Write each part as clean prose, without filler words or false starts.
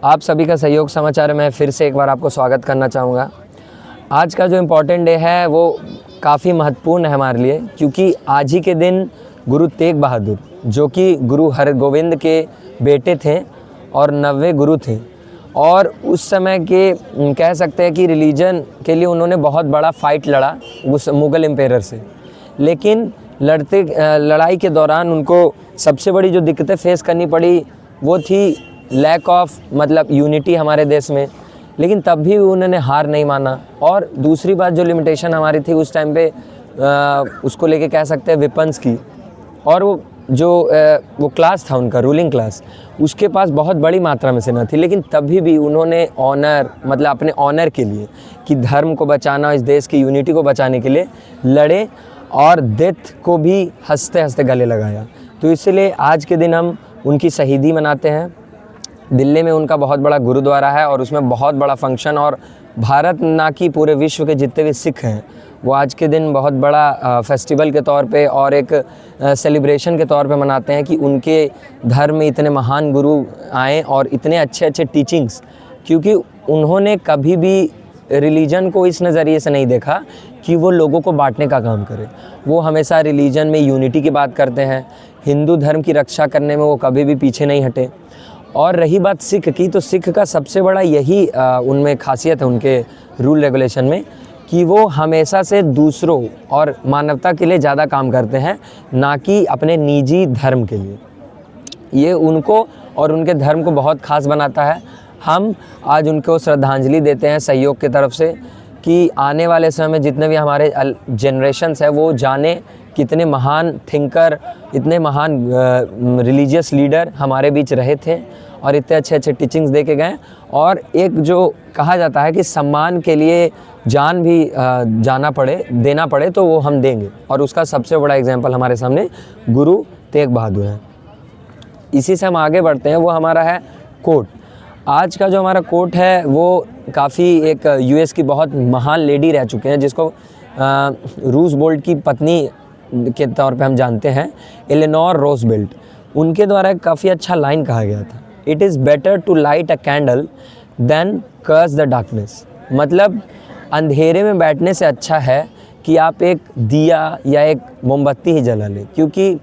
आप सभी का सहयोग समाचार में फिर से एक बार आपको स्वागत करना चाहूँगा। आज का जो इम्पोर्टेंट डे है वो काफ़ी महत्वपूर्ण है हमारे लिए, क्योंकि आज ही के दिन गुरु तेग बहादुर, जो कि गुरु हरगोविंद के बेटे थे और 90वें गुरु थे, और उस समय के कह सकते हैं कि रिलीजन के लिए उन्होंने बहुत बड़ा फ़ाइट लड़ा उस मुग़ल एम्पायर से। लेकिन लड़ाई के दौरान उनको सबसे बड़ी जो दिक्कतें फेस करनी पड़ी वो थी लैक ऑफ यूनिटी हमारे देश में। लेकिन तब भी उन्होंने हार नहीं माना। और दूसरी बात जो लिमिटेशन हमारी थी उस टाइम पे उसको लेके कह सकते हैं वेपन्स की, और वो क्लास था उनका, रूलिंग क्लास, उसके पास बहुत बड़ी मात्रा में सेना थी। लेकिन तभी भी उन्होंने ऑनर अपने ऑनर के लिए, कि धर्म को बचाना, इस देश की यूनिटी को बचाने के लिए लड़े और डेथ को भी हंसते हंसते गले लगाया। तो इसलिए आज के दिन हम उनकी शहीदी मनाते हैं। दिल्ली में उनका बहुत बड़ा गुरुद्वारा है और उसमें बहुत बड़ा फंक्शन, और भारत ना कि पूरे विश्व के जितने भी सिख हैं वो आज के दिन बहुत बड़ा फेस्टिवल के तौर पे और एक सेलिब्रेशन के तौर पे मनाते हैं कि उनके धर्म में इतने महान गुरु आए और इतने अच्छे अच्छे टीचिंग्स, क्योंकि उन्होंने कभी भी रिलीजन को इस नज़रिए से नहीं देखा कि वो लोगों को बांटने का काम करे। वो हमेशा रिलीजन में यूनिटी की बात करते हैं, हिंदू धर्म की रक्षा करने में वो कभी भी पीछे नहीं हटे। और रही बात सिख की, तो सिख का सबसे बड़ा यही उनमें खासियत है, उनके रूल रेगुलेशन में, कि वो हमेशा से दूसरों और मानवता के लिए ज़्यादा काम करते हैं, ना कि अपने निजी धर्म के लिए। ये उनको और उनके धर्म को बहुत ख़ास बनाता है। हम आज उनको श्रद्धांजलि देते हैं सहयोग की तरफ से, कि आने वाले समय में जितने भी हमारे जनरेशन्स है वो जाने कितने महान थिंकर, इतने महान रिलीजियस लीडर हमारे बीच रहे थे और इतने अच्छे अच्छे टीचिंग्स दे के गए। और एक जो कहा जाता है कि सम्मान के लिए जान भी देना पड़े तो वो हम देंगे, और उसका सबसे बड़ा एग्जाम्पल हमारे सामने गुरु तेग बहादुर हैं। इसी से हम आगे बढ़ते हैं, वो हमारा है कोट। आज का जो हमारा कोट है वो काफ़ी एक यूएस की बहुत महान लेडी रह चुके हैं, जिसको रूजवेल्ट की पत्नी के तौर पे हम जानते हैं, एलेनोर रूजवेल्ट। उनके द्वारा काफ़ी अच्छा लाइन कहा गया था, it is better to light a candle than curse the darkness. मतलब अंधेरे में बैठने से अच्छा है कि आप एक दिया या एक मोमबत्ती ही जला लें। क्योंकि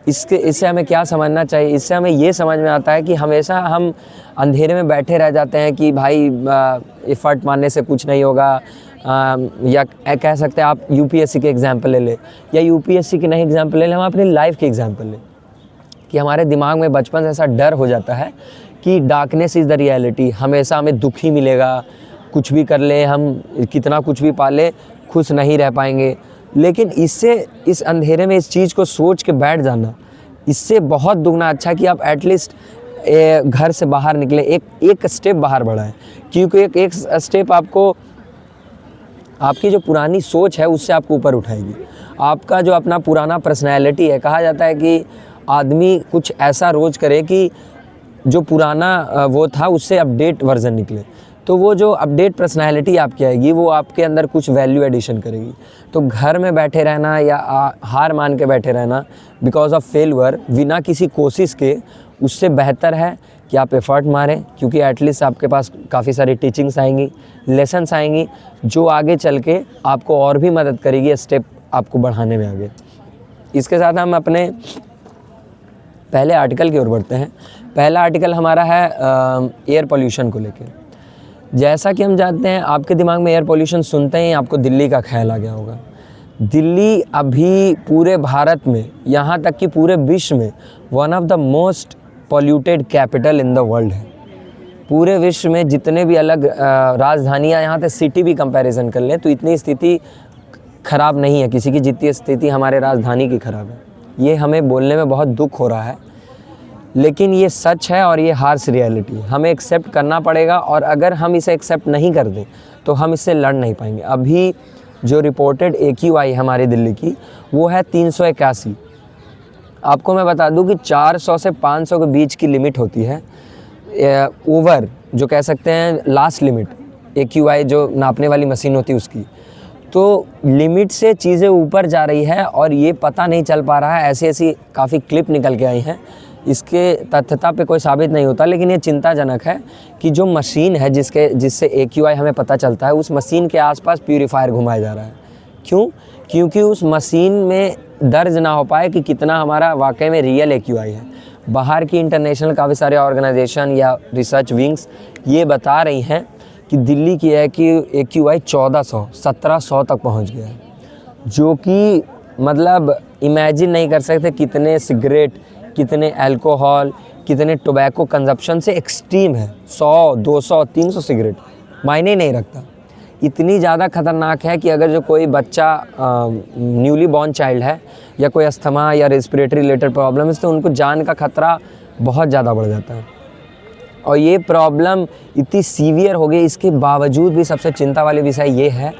इससे हमें क्या समझना चाहिए, इससे हमें ये समझ में आता है कि हमेशा हम अंधेरे में बैठे रह जाते हैं कि भाई एफर्ट मारने से कुछ नहीं होगा, या कह सकते हैं आप यूपीएससी के एग्जाम्पल ले लें, या यूपीएससी के नहीं एग्जाम्पल ले लें, हम अपनी लाइफ के एग्जाम्पल लें, कि हमारे दिमाग में बचपन से ऐसा डर हो जाता है कि डार्कनेस इज़ द रियलिटी, हमेशा हमें दुख ही मिलेगा, कुछ भी कर ले हम, कितना कुछ भी पाले, खुश नहीं रह पाएंगे। लेकिन इस अंधेरे में इस चीज़ को सोच के बैठ जाना, इससे बहुत दुगना अच्छा कि आप एटलीस्ट घर से बाहर निकले, एक स्टेप बाहर बढ़ाएं। क्योंकि एक स्टेप आपको, आपकी जो पुरानी सोच है उससे आपको ऊपर उठाएगी। आपका जो अपना पुराना पर्सनैलिटी है, कहा जाता है कि आदमी कुछ ऐसा रोज़ करे कि जो पुराना वो था उससे अपडेट वर्जन निकले। तो वो जो अपडेट पर्सनैलिटी आपकी आएगी वो आपके अंदर कुछ वैल्यू एडिशन करेगी। तो घर में बैठे रहना या हार मान के बैठे रहना बिकॉज ऑफ फेलवर, बिना किसी कोशिश के, उससे बेहतर है कि आप एफर्ट मारें। क्योंकि एटलीस्ट आपके पास काफ़ी सारी टीचिंग्स आएंगी, लेसन्स आएंगी, जो आगे चल के आपको और भी मदद करेगी स्टेप आपको बढ़ाने में आगे। इसके साथ हम अपने पहले आर्टिकल की ओर बढ़ते हैं। पहला आर्टिकल हमारा है एयर पोल्यूशन को लेकर। जैसा कि हम जानते हैं, आपके दिमाग में एयर पोल्यूशन सुनते ही आपको दिल्ली का ख्याल आ गया होगा। दिल्ली अभी पूरे भारत में, यहाँ तक कि पूरे विश्व में, one of the most polluted capital in the world है। पूरे विश्व में जितने भी अलग राजधानियाँ, यहाँ तक सिटी भी कंपैरिजन कर लें तो इतनी स्थिति ख़राब नहीं है किसी की, जितनी स्थिति हमारे राजधानी की ख़राब है। ये हमें बोलने में बहुत दुख हो रहा है, लेकिन ये सच है और ये हार्श रियलिटी हमें एक्सेप्ट करना पड़ेगा। और अगर हम इसे एक्सेप्ट नहीं कर दें तो हम इससे लड़ नहीं पाएंगे। अभी जो रिपोर्टेड AQI हमारी दिल्ली की वो है 381। आपको मैं बता दूं कि 400 से 500 के बीच की लिमिट होती है ओवर, जो कह सकते हैं लास्ट लिमिट, AQI जो नापने वाली मशीन होती है उसकी। तो लिमिट से चीज़ें ऊपर जा रही है और ये पता नहीं चल पा रहा है। ऐसी काफ़ी क्लिप निकल के आई हैं इसके तथ्यता पे कोई साबित नहीं होता, लेकिन ये चिंताजनक है कि जो मशीन है जिससे AQI हमें पता चलता है, उस मशीन के आसपास प्यूरीफायर घुमाया जा रहा है। क्यों? क्योंकि उस मशीन में दर्ज ना हो पाए कि कितना हमारा वाकई में रियल AQI है। बाहर की इंटरनेशनल काफ़ी सारे ऑर्गेनाइजेशन या रिसर्च विंग्स ये बता रही हैं कि दिल्ली की है कि AQI 1700 तक पहुंच गया है, जो कि मतलब इमेजिन नहीं कर सकते कितने सिगरेट, कितने अल्कोहल, कितने टोबैको कंजप्शन से एक्सट्रीम है। 100, 200, 300 सिगरेट मायने नहीं रखता। इतनी ज़्यादा ख़तरनाक है कि अगर जो कोई बच्चा न्यूली बॉर्न चाइल्ड है या कोई अस्थमा या रेस्पिरेटरी रिलेटेड प्रॉब्लम है, तो उनको जान का खतरा बहुत ज़्यादा बढ़ जाता है। और ये प्रॉब्लम इतनी सीवियर हो गई, इसके बावजूद भी सबसे चिंता वाली विषय ये है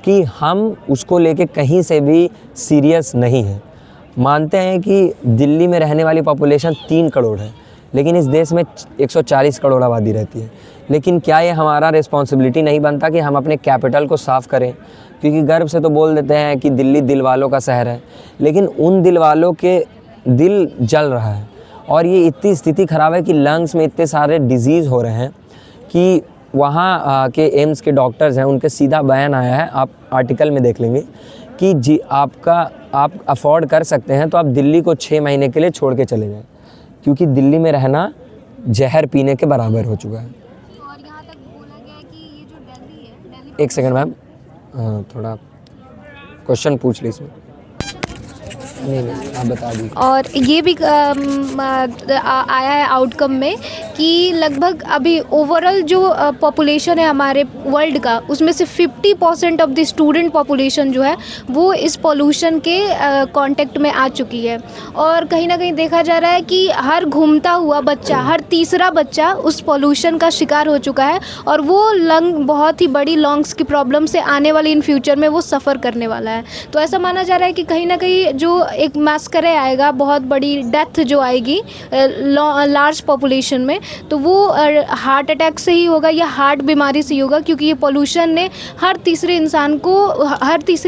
कि हम उसको लेके कहीं से भी सीरियस नहीं हैं। मानते हैं कि दिल्ली में रहने वाली पॉपुलेशन 3 करोड़ है, लेकिन इस देश में 140 करोड़ आबादी रहती है। लेकिन क्या ये हमारा रिस्पॉन्सिबिलिटी नहीं बनता कि हम अपने कैपिटल को साफ़ करें? क्योंकि गर्व से तो बोल देते हैं कि दिल्ली दिल वालों का शहर है, लेकिन उन दिल वालों के दिल जल रहा है। और ये इतनी स्थिति ख़राब है कि लंग्स में इतने सारे डिजीज़ हो रहे हैं कि वहाँ के एम्स के डॉक्टर्स हैं, उनके सीधा बयान आया है, आप आर्टिकल में देख लेंगे कि जी आप अफोर्ड कर सकते हैं तो आप दिल्ली को 6 महीने के लिए छोड़ के चले जाएं, क्योंकि दिल्ली में रहना जहर पीने के बराबर हो चुका है। और यहाँ तक बोला गया है कि ये जो दिल्ली है, दिल्ली एक सेकंड मैम, थोड़ा क्वेश्चन पूछ ली इसमें। नहीं आप बता दीजिए। और ये भी आया है आउटकम में कि लगभग अभी ओवरऑल जो पॉपुलेशन है हमारे वर्ल्ड का, उसमें से 50% ऑफ द स्टूडेंट पॉपुलेशन जो है वो इस पोल्यूशन के कांटेक्ट में आ चुकी है। और कहीं ना कहीं देखा जा रहा है कि हर घूमता हुआ बच्चा, हर तीसरा बच्चा उस पोल्यूशन का शिकार हो चुका है, और वो बहुत ही बड़ी लंग्स की प्रॉब्लम से आने वाली इन फ्यूचर में वो सफ़र करने वाला है। तो ऐसा माना जा रहा है कि कहीं ना कहीं जो एक मास करे आएगा, बहुत बड़ी डेथ जो आएगी लार्ज पॉपुलेशन में, तो वो हार्ट अटैक से ही होगा या हार्ट बीमारी से ही होगा, क्योंकि ये पोल्यूशन ने हर तीसरे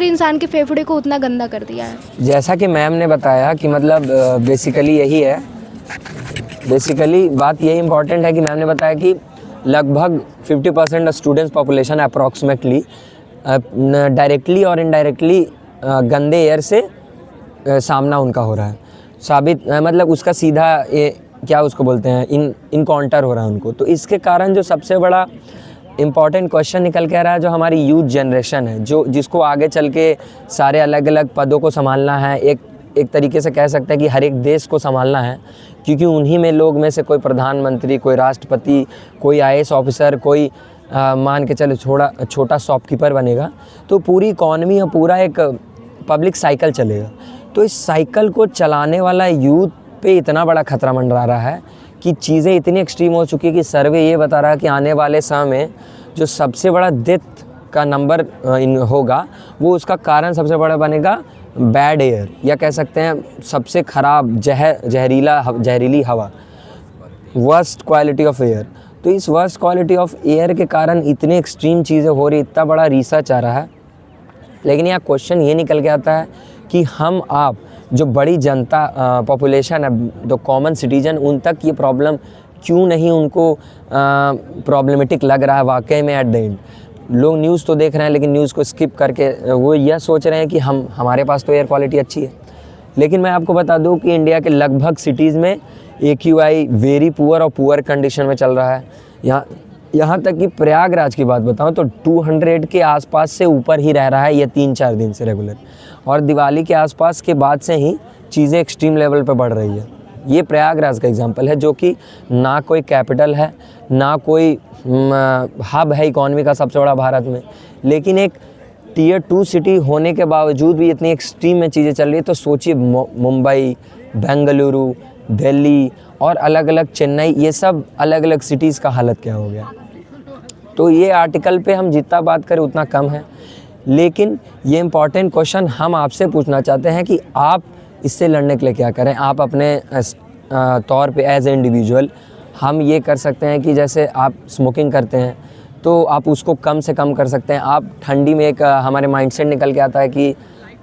इंसान के फेफड़े को उतना गंदा कर दिया है। जैसा कि मैम ने बताया कि मतलब बेसिकली यही है, बेसिकली बात यही इंपॉर्टेंट है कि मैम ने बताया कि लगभग 50% स्टूडेंट्स पॉपुलेशन अप्रॉक्सीमेटली डायरेक्टली और इनडायरेक्टली गंदे एयर से सामना उनका हो रहा है, साबित मतलब उसका सीधा क्या उसको बोलते हैं इनकाउंटर हो रहा है उनको। तो इसके कारण जो सबसे बड़ा इम्पॉर्टेंट क्वेश्चन निकल के आ रहा है, जो हमारी यूथ जनरेशन है, जिसको आगे चल के सारे अलग अलग पदों को संभालना है, एक तरीके से कह सकते हैं कि हर एक देश को संभालना है, क्योंकि उन्हीं में लोग में से कोई प्रधानमंत्री, कोई राष्ट्रपति, कोई IAS ऑफिसर, कोई मान के चले छोटा शॉपकीपर बनेगा, तो पूरी इकॉनमी और पूरा एक पब्लिक साइकिल चलेगा। तो इस साइकिल को चलाने वाला यूथ पे इतना बड़ा खतरा मंडरा रहा है कि चीज़ें इतनी एक्सट्रीम हो चुकी है कि सर्वे ये बता रहा है कि आने वाले समय में जो सबसे बड़ा डेथ का नंबर होगा, वो उसका कारण सबसे बड़ा बनेगा बैड एयर, या कह सकते हैं सबसे ख़राब जहरीली हवा, वर्स्ट क्वालिटी ऑफ एयर। तो इस वर्स्ट क्वालिटी ऑफ एयर के कारण इतनी एक्सट्रीम चीज़ें हो रही, इतना बड़ा रिसर्च आ रहा है, लेकिन यहाँ क्वेश्चन ये निकल के आता है कि हम आप जो बड़ी जनता पॉपुलेशन है, जो कॉमन सिटीजन, उन तक ये प्रॉब्लम क्यों नहीं उनको प्रॉब्लमेटिक लग रहा है वाकई में। एट द एंड लोग न्यूज़ तो देख रहे हैं, लेकिन न्यूज़ को स्किप करके वो यह सोच रहे हैं कि हमारे पास तो एयर क्वालिटी अच्छी है। लेकिन मैं आपको बता दूं कि इंडिया के लगभग सिटीज़ में AQI वेरी पुअर और पुअर कंडीशन में चल रहा है। यहाँ तक कि प्रयागराज की बात बताऊँ तो 200 के आसपास से ऊपर ही रह रहा है ये 3-4 दिन से रेगुलर, और दिवाली के आसपास के बाद से ही चीज़ें एक्सट्रीम लेवल पर बढ़ रही है। ये प्रयागराज का एग्जांपल है, जो कि ना कोई कैपिटल है, ना कोई हब है इकॉनमी का सबसे बड़ा भारत में, लेकिन एक Tier 2 सिटी होने के बावजूद भी इतनी एक्सट्रीम में चीज़ें चल रही है। तो सोचिए मुंबई, बेंगलुरु, दिल्ली और अलग अलग चेन्नई, ये सब अलग अलग सिटीज़ का हालत क्या हो गया। तो ये आर्टिकल पे हम जितना बात करें उतना कम है, लेकिन ये इम्पॉर्टेंट क्वेश्चन हम आपसे पूछना चाहते हैं कि आप इससे लड़ने के लिए क्या करें। आप अपने तौर पे एज ए इंडिविजुअल हम ये कर सकते हैं कि जैसे आप स्मोकिंग करते हैं तो आप उसको कम से कम कर सकते हैं। आप ठंडी में एक हमारे माइंडसेट निकल के आता है कि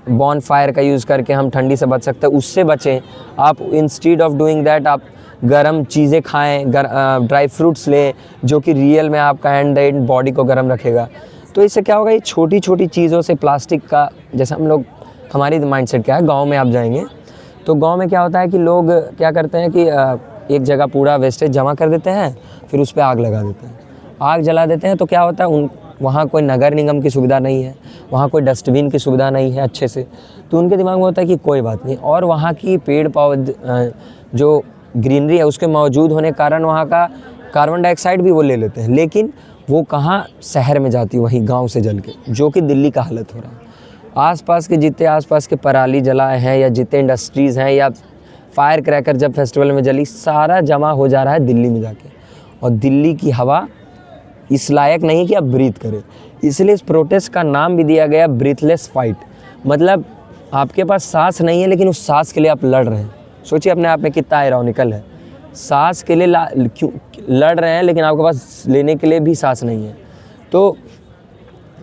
बॉन फायर का यूज़ करके हम ठंडी से बच सकते हैं, उससे बचें। आप इंस्टीड ऑफ डूइंग दैट आप गर्म चीज़ें खाएँ, ड्राई फ्रूट्स लें जो कि रियल में आपका एंड बॉडी को गर्म रखेगा। तो इससे क्या होगा, ये छोटी छोटी चीज़ों से प्लास्टिक का, जैसे हम लोग, हमारी माइंडसेट क्या है, गांव में आप जाएंगे तो गांव में क्या होता है कि लोग क्या करते हैं कि एक जगह पूरा वेस्टेज जमा कर देते हैं, फिर उस पर आग लगा देते हैं, आग जला देते हैं। तो क्या होता है, वहाँ कोई नगर निगम की सुविधा नहीं है, वहाँ कोई डस्टबिन की सुविधा नहीं है अच्छे से, तो उनके दिमाग में होता है कि कोई बात नहीं, और वहाँ की पेड़ पौधे जो ग्रीनरी है उसके मौजूद होने के कारण वहाँ का कार्बन डाइऑक्साइड भी वो ले लेते हैं, लेकिन वो कहाँ शहर में जाती है, वहीं गांव से जल के, जो कि दिल्ली का हालत हो रहा है। आसपास के जितने आसपास के पराली जलाए हैं या जितने इंडस्ट्रीज़ हैं या फायर क्रैकर जब फेस्टिवल में जली, सारा जमा हो जा रहा है दिल्ली में जाके, और दिल्ली की हवा इस लायक नहीं कि आप ब्रीथ करें। इसलिए इस प्रोटेस्ट का नाम भी दिया गया ब्रीथलेस फाइट। मतलब आपके पास सांस नहीं है लेकिन उस सांस के लिए आप लड़ रहे हैं। सोचिए अपने आप में कितना आयरॉनिकल है, सांस के लिए क्यों लड़ रहे हैं लेकिन आपके पास लेने के लिए भी सांस नहीं है। तो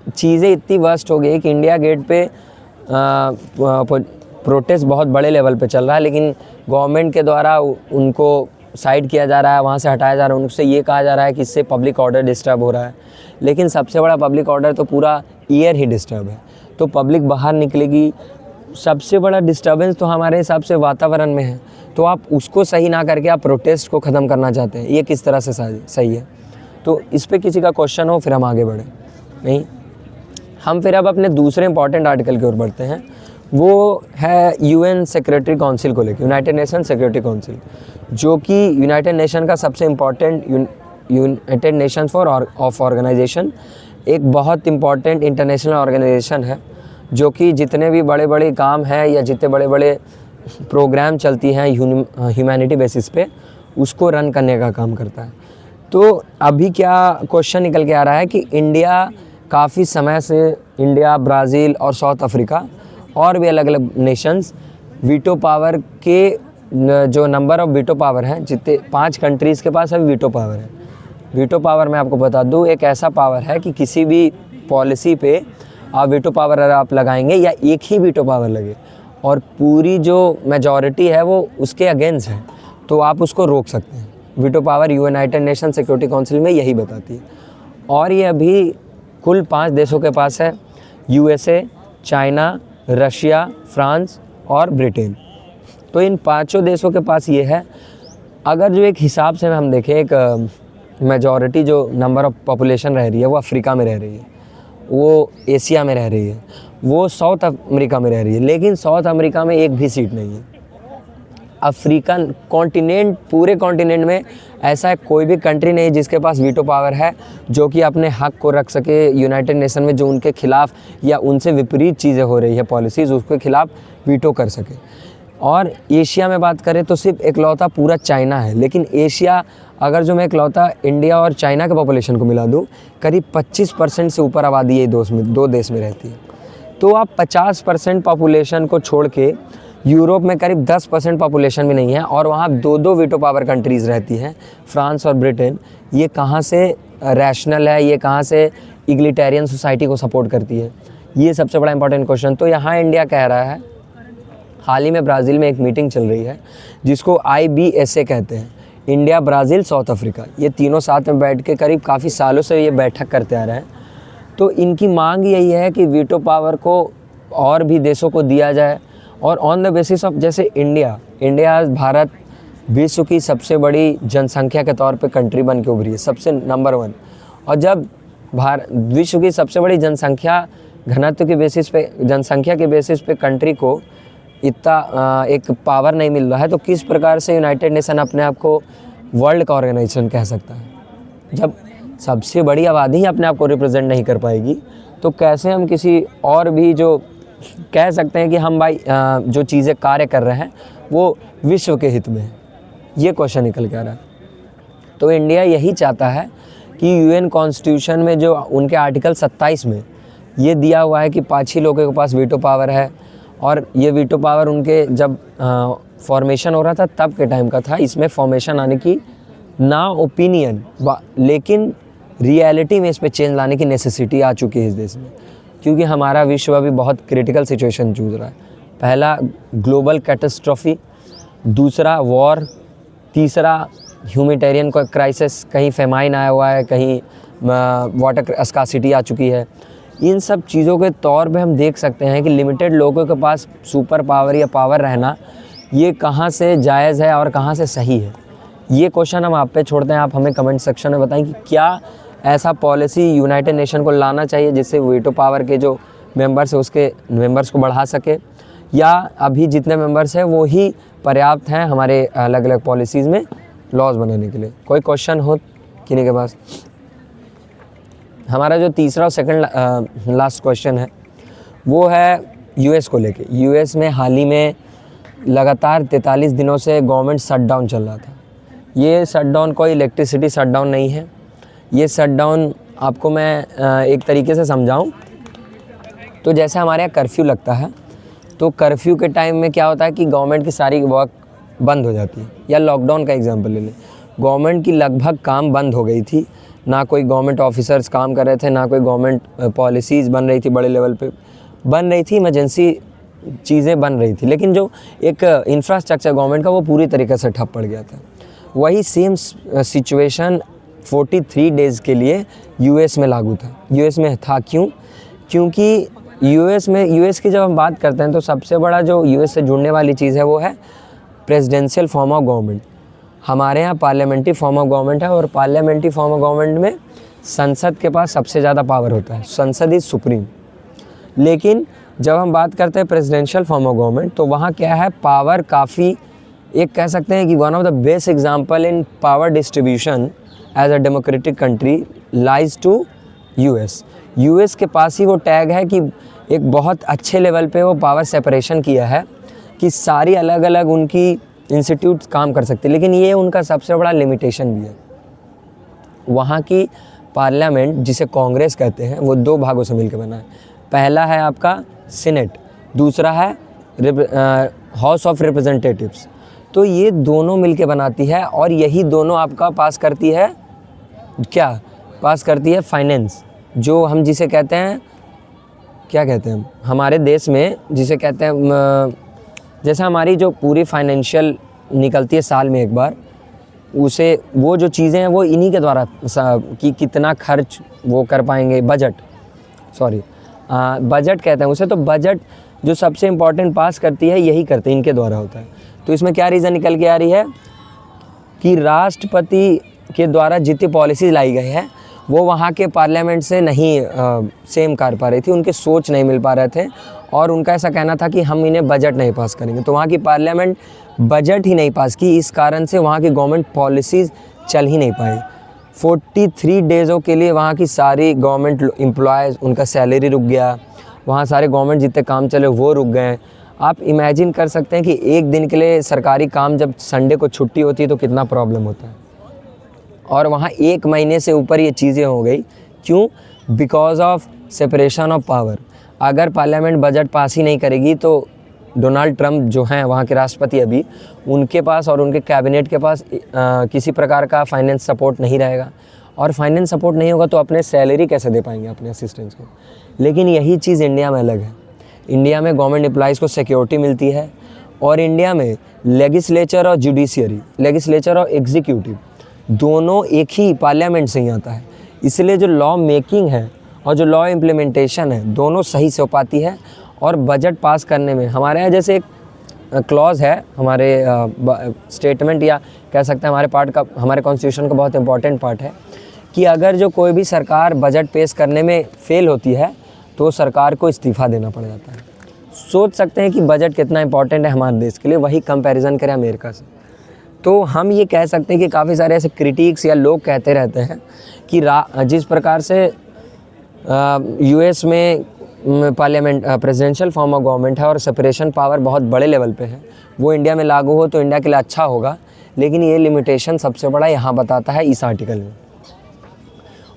चीज़ें इतनी वर्स्ट हो गई कि इंडिया गेट पे प्रोटेस्ट बहुत बड़े लेवल पे चल रहा है, लेकिन गवर्नमेंट के द्वारा उनको साइड किया जा रहा है, वहाँ से हटाया जा रहा है, उनसे ये कहा जा रहा है कि इससे पब्लिक ऑर्डर डिस्टर्ब हो रहा है। लेकिन सबसे बड़ा पब्लिक ऑर्डर तो पूरा ईयर ही डिस्टर्ब है, तो पब्लिक बाहर निकलेगी। सबसे बड़ा डिस्टर्बेंस तो हमारे हिसाब से वातावरण में है, तो आप उसको सही ना करके आप प्रोटेस्ट को ख़त्म करना चाहते हैं, ये किस तरह से सही है? तो इस पर किसी का क्वेश्चन हो फिर हम आगे बढ़ें। नहीं, हम फिर अब अपने दूसरे इंपॉर्टेंट आर्टिकल की ओर बढ़ते हैं, वो है यूएन सेक्रेटरी काउंसिल को लेकर, यूनाइटेड नेशन सेक्रेटरी काउंसिल, जो कि यूनाइटेड नेशन का सबसे important United Nation for of organization, एक बहुत इम्पॉर्टेंट इंटरनेशनल ऑर्गेनाइजेशन है, जो कि जितने भी बड़े बड़े काम हैं या जितने बड़े बड़े प्रोग्राम चलती हैं ह्यूमैनिटी बेसिस पे, उसको रन करने का काम करता है। तो अभी क्या क्वेश्चन निकल के आ रहा है कि इंडिया काफ़ी समय से, इंडिया, ब्राज़ील और साउथ अफ्रीका और भी अलग अलग नेशंस वीटो पावर के, जो नंबर ऑफ वीटो पावर हैं, जितने 5 कंट्रीज़ के पास अभी वीटो पावर है। वीटो पावर मैं आपको बता दूं, एक ऐसा पावर है कि किसी भी पॉलिसी पे आप वीटो पावर अगर आप लगाएंगे या एक ही वीटो पावर लगे और पूरी जो मेजॉरिटी है वो उसके अगेंस्ट है, तो आप उसको रोक सकते हैं। Veto power United nation security council में यही बताती है। और ये अभी कुल 5 देशों के पास है, यूएसए, चाइना, रशिया, फ्रांस और ब्रिटेन। तो इन 5 देशों के पास ये है। अगर जो एक हिसाब से हम देखें, एक मेजॉरिटी जो नंबर ऑफ पॉपुलेशन रह रही है वो अफ्रीका में रह रही है, वो एशिया में रह रही है, वो साउथ अमेरिका में रह रही है, लेकिन साउथ अमेरिका में एक भी सीट नहीं है। अफ्रीकन कॉन्टिनेंट, पूरे कॉन्टिनेंट में ऐसा कोई भी कंट्री नहीं जिसके पास वीटो पावर है, जो कि अपने हक को रख सके यूनाइटेड नेशन में, जो उनके खिलाफ या उनसे विपरीत चीज़ें हो रही है पॉलिसीज़, उसके खिलाफ वीटो कर सके। और एशिया में बात करें तो सिर्फ इकलौता पूरा चाइना है, लेकिन एशिया, अगर जो मैं इकलौता इंडिया और चाइना के पॉपुलेशन को मिला दूँ, करीब 25% से ऊपर आबादी ये दो देश में रहती है। तो आप 50% पॉपुलेशन को छोड़ के, यूरोप में करीब 10% पॉपुलेशन भी नहीं है और वहाँ 2 वीटो पावर कंट्रीज़ रहती हैं, फ्रांस और ब्रिटेन। ये कहाँ से रैशनल है, ये कहाँ से इग्लिटेरियन सोसाइटी को सपोर्ट करती है? ये सबसे बड़ा इंपॉर्टेंट क्वेश्चन। तो यहाँ इंडिया कह रहा है, हाल ही में ब्राज़ील में एक मीटिंग चल रही है जिसको IBSA कहते हैं, इंडिया, ब्राज़ील, साउथ अफ्रीका, ये तीनों साथ में बैठ के करीब काफ़ी सालों से ये बैठक करते आ रहे हैं। तो इनकी मांग यही है कि वीटो पावर को और भी देशों को दिया जाए, और ऑन द बेसिस ऑफ, जैसे इंडिया भारत विश्व की सबसे बड़ी जनसंख्या के तौर पे कंट्री बन के उभरी है, सबसे नंबर 1। और जब विश्व की सबसे बड़ी जनसंख्या घनत्व के बेसिस पे, जनसंख्या के बेसिस पे कंट्री को इतना एक पावर नहीं मिल रहा है, तो किस प्रकार से यूनाइटेड नेशन अपने आप को वर्ल्ड का ऑर्गेनाइजेशन कह सकता है? जब सबसे बड़ी आबादी ही अपने आप को रिप्रेजेंट नहीं कर पाएगी, तो कैसे हम किसी और भी जो कह सकते हैं कि हम भाई जो चीज़ें कार्य कर रहे हैं वो विश्व के हित में है? ये क्वेश्चन निकल के आ रहा है। तो इंडिया यही चाहता है कि यूएन कॉन्स्टिट्यूशन में जो उनके आर्टिकल 27 में ये दिया हुआ है कि 5 ही लोगों के पास वीटो पावर है, और ये वीटो पावर उनके जब फॉर्मेशन हो रहा था तब के टाइम का था, इसमें फॉर्मेशन आने की ना ओपिनियन, लेकिन रियलिटी में इस पे चेंज लाने की नेसेसिटी आ चुकी है इस देश में, क्योंकि हमारा विश्व अभी बहुत क्रिटिकल सिचुएशन जूझ रहा है। पहला ग्लोबल कैटास्ट्रॉफी, दूसरा वॉर, तीसरा ह्यूमैनिटेरियन क्राइसिस, कहीं फेमाइन आया हुआ है, कहीं वाटर स्कार्सिटी आ चुकी है। इन सब चीज़ों के तौर पे हम देख सकते हैं कि लिमिटेड लोगों के पास सुपर पावर या पावर रहना ये कहाँ से जायज़ है और कहाँ से सही है। ये क्वेश्चन हम आप पे छोड़ते हैं। आप हमें कमेंट सेक्शन में बताएं कि क्या ऐसा पॉलिसी यूनाइटेड नेशन को लाना चाहिए जिससे वीटो पावर के जो मेंबर्स है उसके मेंबर्स को बढ़ा सके, या अभी जितने मेंबर्स हैं वो ही पर्याप्त हैं हमारे अलग अलग पॉलिसीज़ में लॉज बनाने के लिए। कोई क्वेश्चन हो किन्हीं के पास? हमारा जो तीसरा और सेकंड लास्ट क्वेश्चन है वो है यूएस को लेके। यूएस में हाल ही में लगातार 43 दिनों से गवर्नमेंट शटडाउन चल रहा था। ये शटडाउन कोई इलेक्ट्रिसिटी शटडाउन नहीं है। ये शटडाउन आपको मैं एक तरीके से समझाऊं तो जैसे हमारे यहाँ कर्फ्यू लगता है, तो कर्फ्यू के टाइम में क्या होता है कि गवर्नमेंट की सारी वर्क बंद हो जाती है। या लॉकडाउन का एग्जांपल ले लें, गवर्नमेंट की लगभग काम बंद हो गई थी, ना कोई गवर्नमेंट ऑफिसर्स काम कर रहे थे, ना कोई गवर्नमेंट पॉलिसीज़ बन रही थी, बड़े लेवल पे बन रही थी, इमरजेंसी चीज़ें बन रही थी, लेकिन जो एक इंफ्रास्ट्रक्चर गवर्नमेंट का वो पूरी तरीके से ठप पड़ गया था। वही सेम सिचुएशन 43 डेज़ के लिए यूएस में लागू था। यूएस में था क्यों? क्योंकि यूएस की जब हम बात करते हैं तो सबसे बड़ा जो यूएस से जुड़ने वाली चीज़ है वो है प्रेसिडेंशियल फॉर्म ऑफ गवर्नमेंट। हमारे यहाँ पार्लियामेंट्री फॉर्म ऑफ गवर्नमेंट है, और पार्लियामेंट्री फॉर्म ऑफ गवर्नमेंट में संसद के पास सबसे ज़्यादा पावर होता है, संसद इज़ सुप्रीम। लेकिन जब हम बात करते हैं प्रेसिडेंशियल फॉर्म ऑफ गवर्नमेंट तो वहाँ क्या है, पावर काफ़ी, एक कह सकते हैं कि one of the best example in power distribution as a democratic country lies to US. US के पास ही वो टैग है कि एक बहुत अच्छे लेवल पे वो पावर सेपरेशन किया है कि सारी अलग अलग उनकी इंस्टीट्यूट काम कर सकते हैं। लेकिन ये उनका सबसे बड़ा लिमिटेशन भी है। वहाँ की पार्लियामेंट, जिसे कांग्रेस कहते हैं, वो 2 भागों से मिलकर बना है। पहला है आपका सीनेट, दूसरा है हाउस ऑफ रिप्रेजेंटेटिव्स। तो ये दोनों मिलके बनाती है, और यही दोनों आपका पास करती है, क्या पास करती है, फाइनेंस, जो हम जिसे कहते हैं, क्या कहते हैं हमारे देश में जिसे कहते हैं, जैसे हमारी जो पूरी फाइनेंशियल निकलती है साल में एक बार, उसे वो जो चीज़ें हैं वो इन्हीं के द्वारा कि कितना खर्च वो कर पाएंगे, बजट कहते हैं उसे। तो बजट जो सबसे इम्पॉर्टेंट पास करती है यही करते हैं, इनके द्वारा होता है। तो इसमें क्या रीज़न निकल के आ रही है कि राष्ट्रपति के द्वारा जितनी पॉलिसीज़ लाई गई है वो वहाँ के पार्लियामेंट से नहीं सेम कर पा रही थी, उनके सोच नहीं मिल पा रहे थे, और उनका ऐसा कहना था कि हम इन्हें बजट नहीं पास करेंगे। तो वहाँ की पार्लियामेंट बजट ही नहीं पास की, इस कारण से वहाँ की गवर्नमेंट पॉलिसीज़ चल ही नहीं पाई। 43 डेज़ों के लिए वहाँ की सारी गवर्नमेंट एम्प्लॉयज़, उनका सैलरी रुक गया, वहाँ सारे गवर्नमेंट जितने काम चले वो रुक गए। आप इमेजिन कर सकते हैं कि एक दिन के लिए सरकारी काम, जब संडे को छुट्टी होती है तो कितना प्रॉब्लम होता है। और वहाँ 1 महीने से ऊपर ये चीज़ें हो गई। क्यों? Because of separation of power. अगर पार्लियामेंट बजट पास ही नहीं करेगी तो डोनाल्ड ट्रंप जो हैं वहाँ के राष्ट्रपति अभी, उनके पास और उनके कैबिनेट के पास किसी प्रकार का फाइनेंस सपोर्ट नहीं रहेगा, और फाइनेंस सपोर्ट नहीं होगा तो अपने सैलरी कैसे दे पाएंगे अपने असिस्टेंट्स को। लेकिन यही चीज़ इंडिया में अलग है। इंडिया में गवर्नमेंट एम्प्लॉइज़ को सिक्योरिटी मिलती है, और इंडिया में लेजिस्लेचर और जुडिशियरी, लेजिस्लेचर और एग्जीक्यूटिव दोनों एक ही पार्लियामेंट से ही आता है। इसलिए जो लॉ मेकिंग है और जो लॉ इम्प्लीमेंटेशन है दोनों सही से हो पाती है। और बजट पास करने में हमारे यहाँ जैसे एक क्लॉज है हमारे स्टेटमेंट, या कह सकते हैं हमारे पार्ट का, हमारे कॉन्स्टिट्यूशन का बहुत इंपॉर्टेंट पार्ट है कि अगर जो कोई भी सरकार बजट पेश करने में फेल होती है तो सरकार को इस्तीफ़ा देना पड़ जाता है। सोच सकते हैं कि बजट कितना इंपॉर्टेंट है हमारे देश के लिए। वही कंपैरिजन करें अमेरिका से, तो हम ये कह सकते हैं कि काफ़ी सारे ऐसे क्रिटिक्स या लोग कहते रहते हैं कि जिस प्रकार से यूएस में parliament presidential form of government है और सेपरेशन पावर बहुत बड़े लेवल पे है, वो इंडिया में लागू हो तो इंडिया के लिए अच्छा होगा। लेकिन ये लिमिटेशन सबसे बड़ा यहाँ बताता है इस आर्टिकल में।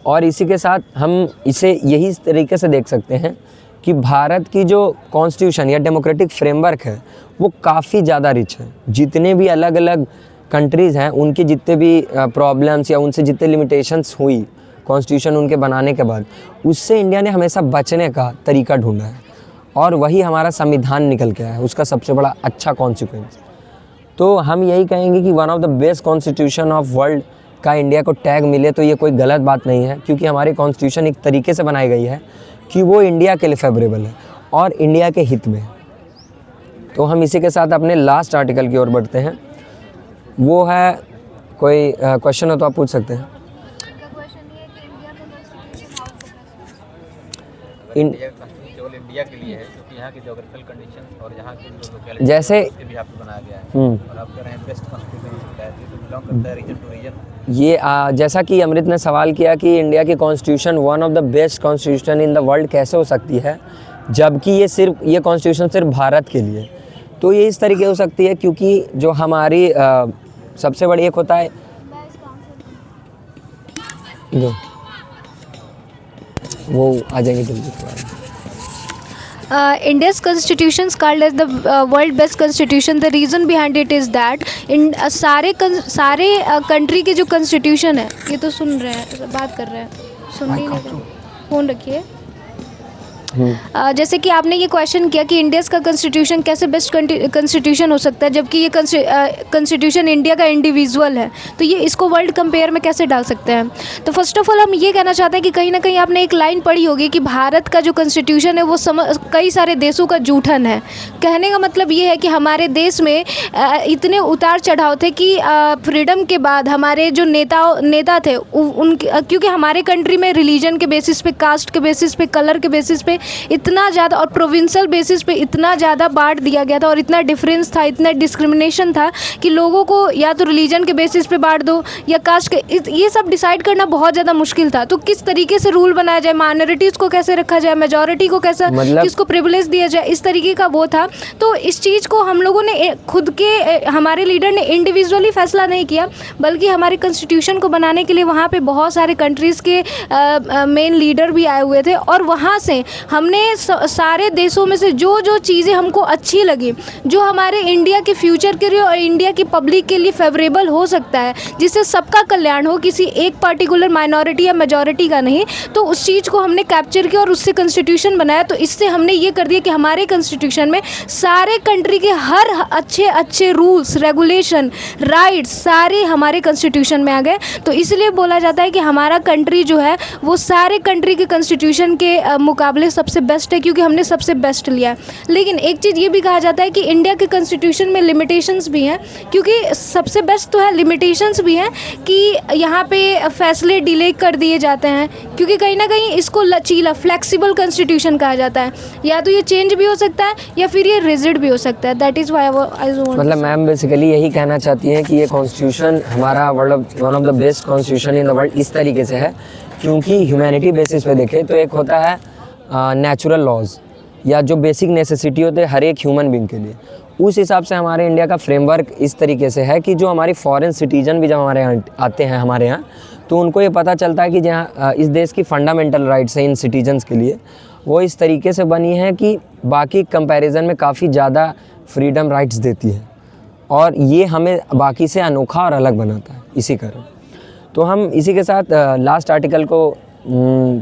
और इसी के साथ हम इसे यही तरीके से देख सकते हैं कि भारत की जो कॉन्स्टिट्यूशन या डेमोक्रेटिक फ्रेमवर्क है वो काफ़ी ज़्यादा रिच है। जितने भी अलग अलग कंट्रीज़ हैं उनके जितने भी प्रॉब्लम्स या उनसे जितने लिमिटेशंस हुई कॉन्स्टिट्यूशन उनके बनाने के बाद, उससे इंडिया ने हमेशा बचने का तरीका ढूंढा है, और वही हमारा संविधान निकल के आया है, उसका सबसे बड़ा अच्छा कॉन्सिक्वेंस। तो हम यही कहेंगे कि one of the best constitution of world का इंडिया को टैग मिले तो ये कोई गलत बात नहीं है, क्योंकि हमारी कॉन्स्टिट्यूशन एक तरीके से बनाई गई है कि वो इंडिया के लिए फेवरेबल है और इंडिया के हित में। तो हम इसी के साथ अपने लास्ट आर्टिकल की ओर बढ़ते हैं। वो है, कोई क्वेश्चन हो तो आप पूछ सकते हैं। केवल इंडिया के लिए है, क्योंकि यहाँ की ज्योग्राफिकल कंडीशंस और यहाँ की जो लोकेलिटी जैसे उसके भी आपको बनाया गया है। और आप कह रहे हैं बेस्ट कॉन्स्टिट्यूशन हो सकता है, तो बिलोंग करता है रीजन टू रीजन। ये जैसा कि अमृत ने सवाल किया कि इंडिया की constitution one of the best constitution in the world कैसे हो सकती है, जबकि ये कॉन्स्टिट्यूशन सिर्फ भारत के लिए। तो ये इस तरीके हो सकती है क्योंकि जो हमारी सबसे बड़ी एक होता है जो वो आ जाएंगे जल्दी। India's constitution is called as the world best constitution. The reason behind it is that in सारे कंट्री के जो constitution है, ये तो सुन रहे हैं, बात कर रहे हैं, सुन नहीं रहे, फ़ोन रखिए। जैसे कि आपने ये क्वेश्चन किया कि इंडिया का कॉन्स्टिट्यूशन कैसे बेस्ट कॉन्स्टिट्यूशन हो सकता है, जबकि ये कॉन्स्टिट्यूशन इंडिया का इंडिविजुअल है, तो ये इसको वर्ल्ड कंपेयर में कैसे डाल सकते हैं। तो फर्स्ट ऑफ ऑल हम ये कहना चाहते हैं कि कहीं ना कहीं आपने एक लाइन पढ़ी होगी कि भारत का जो कॉन्स्टिट्यूशन है वो कई सारे देशों का जूठन है। कहने का मतलब ये है कि हमारे देश में इतने उतार चढ़ाव थे कि फ्रीडम के बाद हमारे जो नेता थे क्योंकि हमारे कंट्री में रिलीजन के बेसिस पे, कास्ट के बेसिस पे, कलर के बेसिस पे इतना ज़्यादा और प्रोविंशियल बेसिस पे इतना ज़्यादा बांट दिया गया था और इतना डिफरेंस था, इतना डिस्क्रिमिनेशन था कि लोगों को या तो रिलीजन के बेसिस पे बांट दो या कास्ट के, ये सब डिसाइड करना बहुत ज़्यादा मुश्किल था। तो किस तरीके से रूल बनाया जाए, माइनॉरिटीज़ को कैसे रखा जाए, मेजॉरिटी को कैसा किसको प्रिविलेज दिया जाए, इस तरीके का वो था। तो इस चीज़ को हम लोगों ने खुद के हमारे लीडर ने इंडिविजुअली फैसला नहीं किया, बल्कि हमारे कॉन्स्टिट्यूशन को बनाने के लिए वहाँ पे बहुत सारे कंट्रीज़ के मेन लीडर भी आए हुए थे और वहाँ से हमने सारे देशों में से जो चीज़ें हमको अच्छी लगी, जो हमारे इंडिया के फ्यूचर के लिए और इंडिया की पब्लिक के लिए फेवरेबल हो सकता है, जिससे सबका कल्याण हो, किसी एक पर्टिकुलर माइनॉरिटी या मेजॉरिटी का नहीं, तो उस चीज़ को हमने कैप्चर किया और उससे कॉन्स्टिट्यूशन बनाया। तो इससे हमने ये कर दिया कि हमारे कॉन्स्टिट्यूशन में सारे कंट्री के हर अच्छे रूल्स, रेगुलेशन, राइट्स सारे हमारे कॉन्स्टिट्यूशन में आ गए। तो इसलिए बोला जाता है कि हमारा कंट्री जो है वो सारे कंट्री के कॉन्स्टिट्यूशन के मुकाबले सबसे बेस्ट है, क्योंकि हमने सबसे बेस्ट लिया है। लेकिन एक चीज़ ये भी कहा जाता है कि इंडिया के कॉन्स्टिट्यूशन में लिमिटेशंस भी हैं, क्योंकि सबसे बेस्ट तो है, लिमिटेशंस भी हैं कि यहाँ पे फैसले डिले कर दिए जाते हैं, क्योंकि कहीं ना कहीं इसको लचीला, फ्लेक्सिबल कॉन्स्टिट्यूशन कहा जाता है। या तो ये चेंज भी हो सकता है या फिर ये रिजिड भी हो सकता है। दैट इज़ व्हाई मतलब मैम बेसिकली यही कहना चाहती हैं कि ये कॉन्स्टिट्यूशन हमारा one of the best constitution in the world इस तरीके से है क्योंकि ह्यूमैनिटी बेसिस पे देखें तो एक होता है नेचुरल लॉज या जो बेसिक नेसेसिटी होते हैं हर एक ह्यूमन बीइंग के लिए, उस हिसाब से हमारे इंडिया का फ्रेमवर्क इस तरीके से है कि जो हमारी फॉरेन सिटीजन भी जब हमारे यहाँ आते हैं हमारे यहाँ, तो उनको ये पता चलता है कि जहाँ इस देश की फंडामेंटल राइट्स हैं इन सिटीजन्स के लिए, वो इस तरीके से बनी है कि बाकी कंपैरिजन में काफ़ी ज़्यादा फ्रीडम राइट्स देती है और ये हमें बाकी से अनोखा और अलग बनाता है इसी कारण। तो हम इसी के साथ लास्ट आर्टिकल को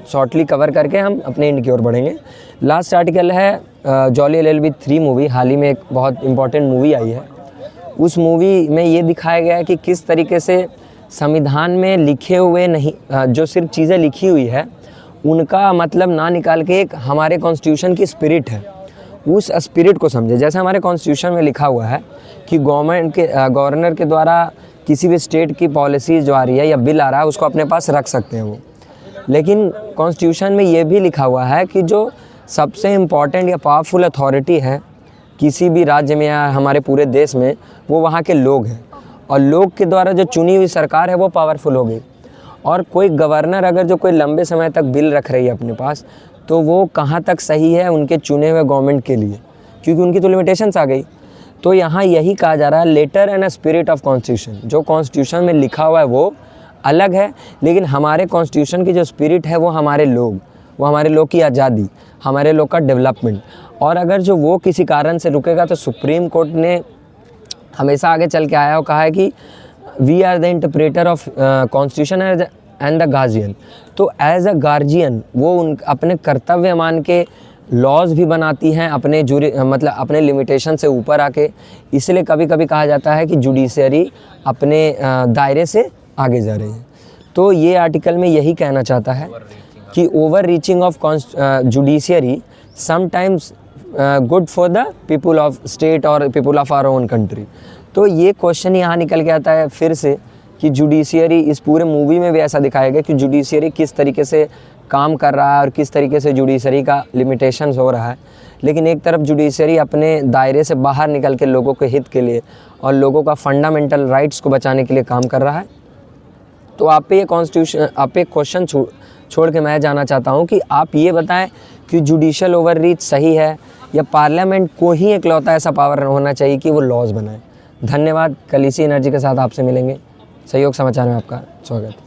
शॉर्टली कवर करके हम अपने एंड की ओर बढ़ेंगे। लास्ट आर्टिकल है जॉली LLB 3 मूवी, हाल ही में एक बहुत इम्पॉर्टेंट मूवी आई है। उस मूवी में ये दिखाया गया है कि किस तरीके से संविधान में लिखे हुए नहीं, जो सिर्फ चीज़ें लिखी हुई है उनका मतलब ना निकाल के एक हमारे कॉन्स्टिट्यूशन की स्पिरिट है, उस स्पिरिट को समझे। जैसे हमारे कॉन्स्टिट्यूशन में लिखा हुआ है कि गवर्नर के द्वारा किसी भी स्टेट की पॉलिसी जो आ रही है या बिल आ रहा है उसको अपने पास रख सकते हैं वो, लेकिन कॉन्स्टिट्यूशन में ये भी लिखा हुआ है कि जो सबसे इम्पॉर्टेंट या पावरफुल अथॉरिटी है किसी भी राज्य में या हमारे पूरे देश में, वो वहाँ के लोग हैं और लोग के द्वारा जो चुनी हुई सरकार है वो पावरफुल होगी। और कोई गवर्नर अगर जो कोई लंबे समय तक बिल रख रही है अपने पास, तो वो कहाँ तक सही है उनके चुने हुए गवर्नमेंट के लिए, क्योंकि उनकी तो लिमिटेशंस आ गई। तो यहाँ यही कहा जा रहा है letter and a spirit of constitution, जो कॉन्स्टिट्यूशन में लिखा हुआ है वो अलग है, लेकिन हमारे कॉन्स्टिट्यूशन की जो स्पिरिट है वो हमारे लोग की आज़ादी, हमारे लोग का डेवलपमेंट। और अगर जो वो किसी कारण से रुकेगा तो सुप्रीम कोर्ट ने हमेशा आगे चल के आया और कहा है कि we are the interpreter of constitution and the guardian. तो एज अ गार्जियन वो अपने कर्तव्य मान के लॉज भी बनाती हैं अपने मतलब अपने लिमिटेशन से ऊपर आके। इसलिए कभी कभी कहा जाता है कि जुडिशरी अपने दायरे से आगे जा रही है। तो ये आर्टिकल में यही कहना चाहता है कि overreaching of judiciary sometimes good for the people of state और people of our own country. तो ये क्वेश्चन यहाँ निकल के आता है फिर से कि जुडिशरी, इस पूरे मूवी में भी ऐसा दिखाया गया कि जुडिशरी किस तरीके से काम कर रहा है और किस तरीके से जुडिशरी का लिमिटेशंस हो रहा है। लेकिन एक तरफ जुडिशरी अपने दायरे से बाहर निकल के लोगों के हित के लिए और लोगों का फंडामेंटल राइट्स को बचाने के लिए काम कर रहा है। तो आप पे ये क्वेश्चन छोड़ के मैं जाना चाहता हूँ कि आप ये बताएं कि जुडिशल ओवर रीच सही है या पार्लियामेंट को ही एकलौता ऐसा पावर होना चाहिए कि वो लॉज बनाए। धन्यवाद। कल इसी एनर्जी के साथ आपसे मिलेंगे। सहयोग समाचार में आपका स्वागत।